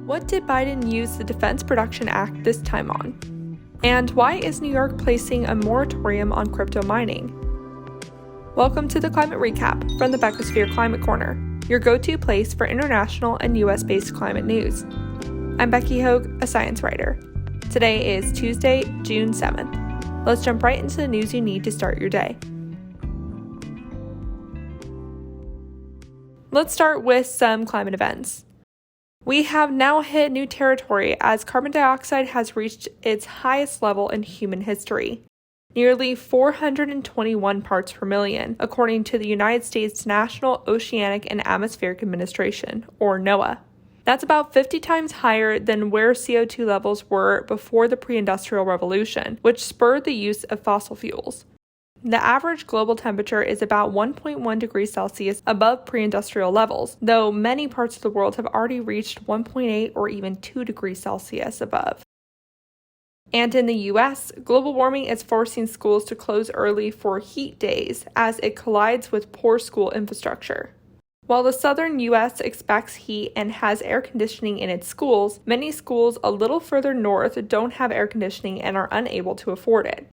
What did Biden use the Defense Production Act this time on? And why is New York placing a moratorium on crypto mining? Welcome to the Climate Recap from the Beckisphere Climate Corner, your go-to place for international and US-based climate news. I'm Becky Hogue, a science writer. Today is Tuesday, June 7th. Let's jump right into the news you need to start your day. Let's start with some climate events. We have now hit new territory as carbon dioxide has reached its highest level in human history, nearly 421 parts per million, according to the United States National Oceanic and Atmospheric Administration, or NOAA. That's about 50 times higher than where CO2 levels were before the pre-industrial revolution, which spurred the use of fossil fuels. The average global temperature is about 1.1 degrees Celsius above pre-industrial levels, though many parts of the world have already reached 1.8 or even 2 degrees Celsius above. And in the US, global warming is forcing schools to close early for heat days as it collides with poor school infrastructure. While the southern US expects heat and has air conditioning in its schools, many schools a little further north don't have air conditioning and are unable to afford it.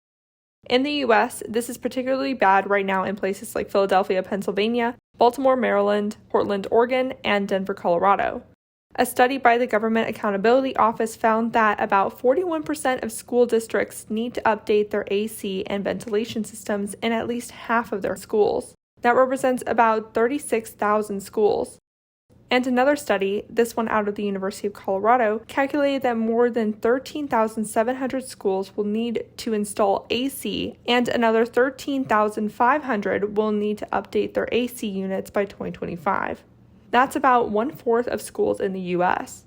In the US, this is particularly bad right now in places like Philadelphia, Pennsylvania, Baltimore, Maryland, Portland, Oregon, and Denver, Colorado. A study by the Government Accountability Office found that about 41% of school districts need to update their AC and ventilation systems in at least half of their schools. That represents about 36,000 schools. And another study, this one out of the University of Colorado, calculated that more than 13,700 schools will need to install AC, and another 13,500 will need to update their AC units by 2025. That's about 1/4 of schools in the US.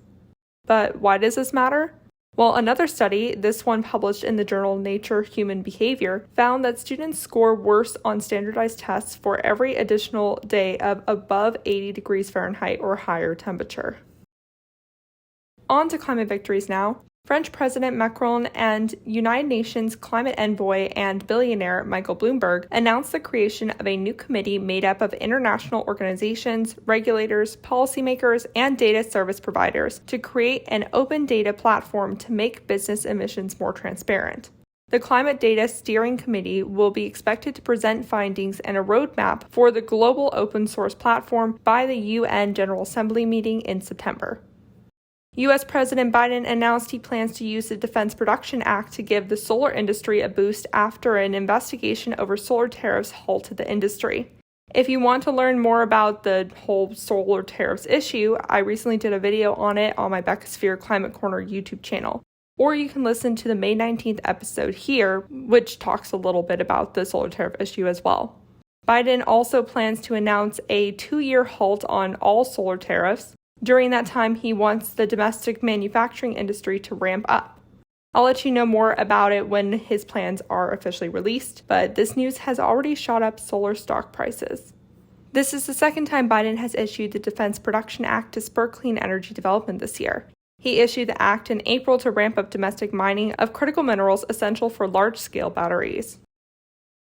But why does this matter? Well, another study, this one published in the journal Nature Human Behavior, found that students score worse on standardized tests for every additional day of above 80 degrees Fahrenheit or higher temperature. On to climate victories now. French President Macron and United Nations climate envoy and billionaire Michael Bloomberg announced the creation of a new committee made up of international organizations, regulators, policymakers, and data service providers to create an open data platform to make business emissions more transparent. The Climate Data Steering Committee will be expected to present findings and a roadmap for the global open source platform by the UN General Assembly meeting in September. U.S. President Biden announced he plans to use the Defense Production Act to give the solar industry a boost after an investigation over solar tariffs halted the industry. If you want to learn more about the whole solar tariffs issue, I recently did a video on it on my Beckisphere Climate Corner YouTube channel. Or you can listen to the May 19th episode here, which talks a little bit about the solar tariff issue as well. Biden also plans to announce a 2-year halt on all solar tariffs. During that time, he wants the domestic manufacturing industry to ramp up. I'll let you know more about it when his plans are officially released, but this news has already shot up solar stock prices. This is the second time Biden has issued the Defense Production Act to spur clean energy development this year. He issued the act in April to ramp up domestic mining of critical minerals essential for large-scale batteries.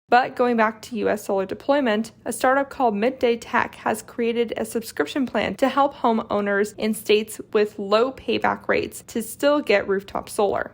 But going back to U.S. solar deployment, a startup called Midday Tech has created a subscription plan to help homeowners in states with low payback rates to still get rooftop solar.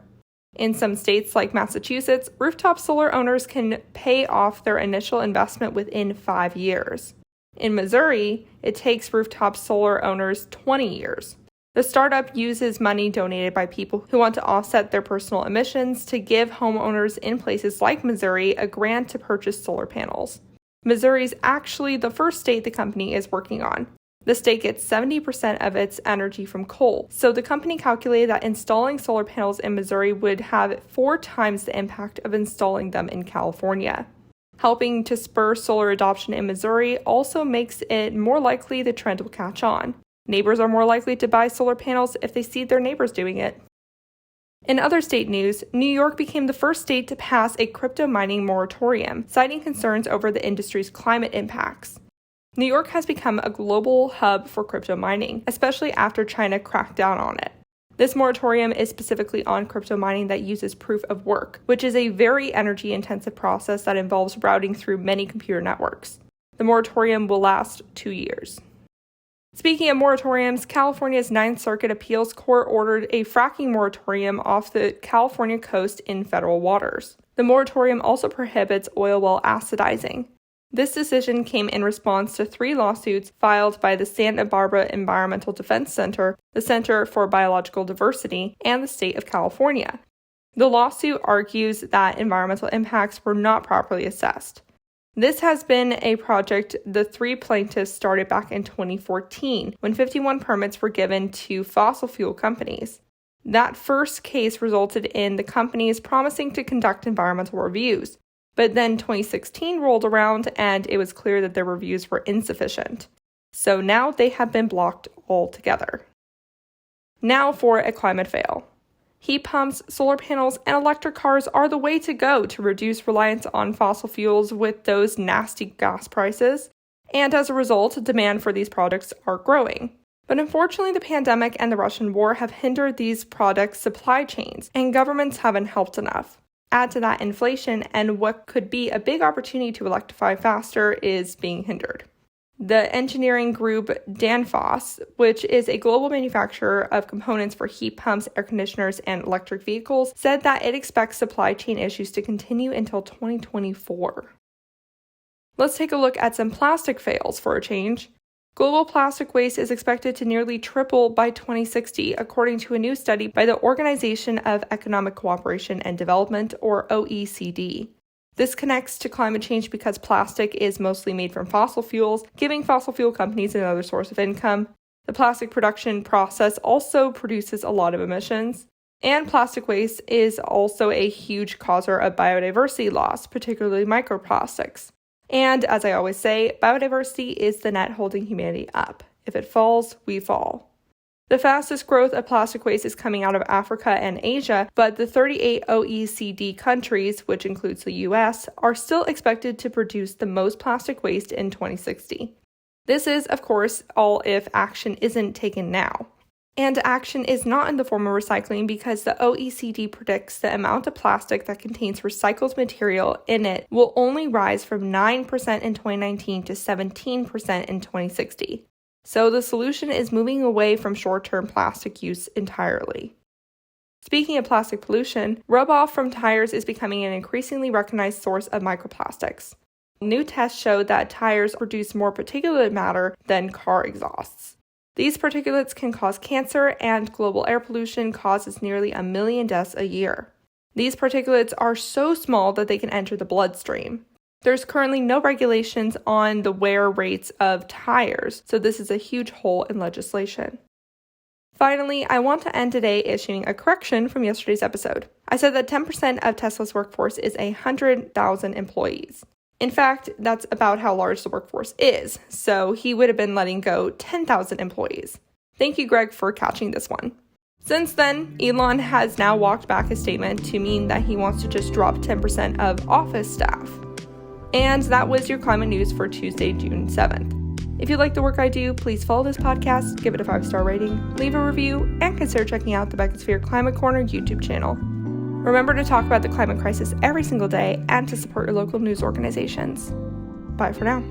In some states like Massachusetts, rooftop solar owners can pay off their initial investment within 5 years. In Missouri, it takes rooftop solar owners 20 years. The startup uses money donated by people who want to offset their personal emissions to give homeowners in places like Missouri a grant to purchase solar panels. Missouri is actually the first state the company is working on. The state gets 70% of its energy from coal, so the company calculated that installing solar panels in Missouri would have 4 times the impact of installing them in California. Helping to spur solar adoption in Missouri also makes it more likely the trend will catch on. Neighbors are more likely to buy solar panels if they see their neighbors doing it. In other state news, New York became the first state to pass a crypto mining moratorium, citing concerns over the industry's climate impacts. New York has become a global hub for crypto mining, especially after China cracked down on it. This moratorium is specifically on crypto mining that uses proof of work, which is a very energy-intensive process that involves routing through many computer networks. The moratorium will last 2 years. Speaking of moratoriums, California's Ninth Circuit Appeals Court ordered a fracking moratorium off the California coast in federal waters. The moratorium also prohibits oil well acidizing. This decision came in response to 3 lawsuits filed by the Santa Barbara Environmental Defense Center, the Center for Biological Diversity, and the state of California. The lawsuit argues that environmental impacts were not properly assessed. This has been a project the 3 plaintiffs started back in 2014, when 51 permits were given to fossil fuel companies. That first case resulted in the companies promising to conduct environmental reviews, but then 2016 rolled around and it was clear that their reviews were insufficient. So now they have been blocked altogether. Now for a climate fail. Heat pumps, solar panels, and electric cars are the way to go to reduce reliance on fossil fuels with those nasty gas prices, and as a result, demand for these products are growing. But unfortunately, the pandemic and the Russian war have hindered these products' supply chains, and governments haven't helped enough. Add to that inflation, and what could be a big opportunity to electrify faster is being hindered. The engineering group Danfoss, which is a global manufacturer of components for heat pumps, air conditioners, and electric vehicles, said that it expects supply chain issues to continue until 2024. Let's take a look at some plastic fails for a change. Global plastic waste is expected to nearly triple by 2060, according to a new study by the Organization of Economic Cooperation and Development, or OECD. This connects to climate change because plastic is mostly made from fossil fuels, giving fossil fuel companies another source of income. The plastic production process also produces a lot of emissions. And plastic waste is also a huge causer of biodiversity loss, particularly microplastics. And as I always say, biodiversity is the net holding humanity up. If it falls, we fall. The fastest growth of plastic waste is coming out of Africa and Asia, but the 38 OECD countries, which includes the US, are still expected to produce the most plastic waste in 2060. This is, of course, all if action isn't taken now. And action is not in the form of recycling because the OECD predicts the amount of plastic that contains recycled material in it will only rise from 9% in 2019 to 17% in 2060. So the solution is moving away from short-term plastic use entirely. Speaking of plastic pollution, rub-off from tires is becoming an increasingly recognized source of microplastics. New tests show that tires produce more particulate matter than car exhausts. These particulates can cause cancer, and global air pollution causes nearly 1 million deaths a year. These particulates are so small that they can enter the bloodstream. There's currently no regulations on the wear rates of tires, so this is a huge hole in legislation. Finally, I want to end today issuing a correction from yesterday's episode. I said that 10% of Tesla's workforce is 100,000 employees. In fact, that's about how large the workforce is, so he would have been letting go 10,000 employees. Thank you, Greg, for catching this one. Since then, Elon has now walked back his statement to mean that he wants to just drop 10% of office staff. And that was your climate news for Tuesday, June 7th. If you like the work I do, please follow this podcast, give it a 5-star rating, leave a review, and consider checking out the Beckisphere Climate Corner YouTube channel. Remember to talk about the climate crisis every single day and to support your local news organizations. Bye for now.